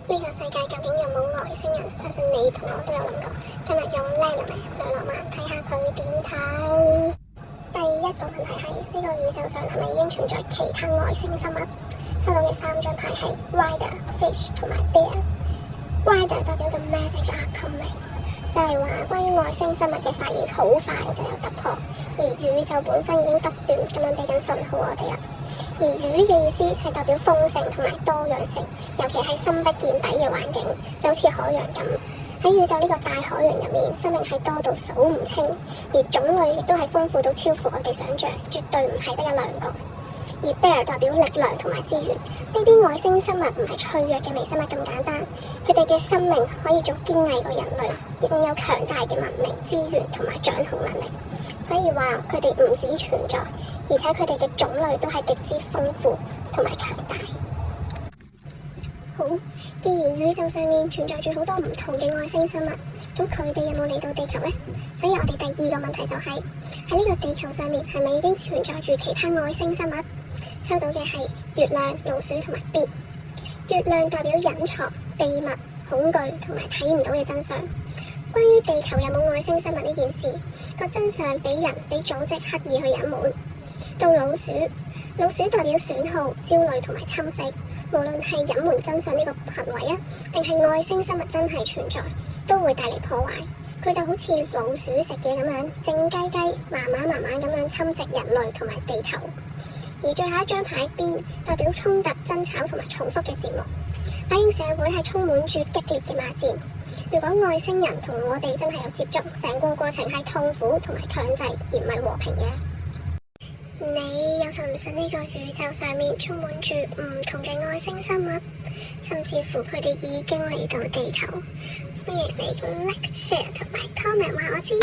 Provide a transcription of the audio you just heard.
呢個世界究竟有冇外星人？相信你同我都有諗過。今日用靚女雷諾曼睇下佢點睇。第一個問題係呢個宇宙上係咪已經存在其他外星生物？收到嘅3張牌係 Rider、Fish 同埋 Bear。Rider 代表嘅 message are coming， 就係話關於外星生物嘅發現好快就有突破，而宇宙本身已經不斷咁樣俾緊信號我哋啦。而魚嘅意思係代表豐盛同埋多樣性，尤其係深不見底嘅環境，就好似海洋咁。喺宇宙呢個大海洋入面，生命係多到數唔清，而種類亦都係豐富到超乎我哋想象，絕對唔係得一兩個。而 Bear 代表力量同埋資源，呢啲外星生物唔係脆弱嘅微生物咁簡單，佢哋嘅生命可以仲堅毅過人類，擁有強大嘅文明、資源同埋掌控能力。所以話佢哋唔止存在，而且佢哋嘅種類都係極之豐富同埋強大。好，既然宇宙上面存在住好多唔同嘅外星生物，咁佢哋有冇嚟到地球呢？所以我哋第二個問題就係喺呢個地球上面係咪已經存在住其他外星生物？抽到嘅係月亮、老鼠同埋 B。月亮代表隱藏、秘密、恐懼同埋睇唔到嘅真相。關於地球有冇外星生物呢件事，個真相俾人、俾組織刻意去隱瞞。到老鼠，老鼠代表損耗、焦慮同埋侵蝕。無論係隱瞞真相呢個行為啊，定係外星生物真係存在，都會帶嚟破壞。佢就好似老鼠食嘢咁樣，靜雞雞、慢慢咁樣侵蝕人類同埋地球。而最後一張牌邊代表衝突、爭吵同埋重複嘅節目，反映社會係充滿住激烈嘅罵戰。如果外星人同我哋真係有接觸，成個過程係痛苦同埋強制，而唔係和平嘅。你又信唔信呢個宇宙上面充滿住唔同嘅外星生物，甚至乎佢哋已經嚟到地球？歡迎你 like、share 同埋 comment 話我知。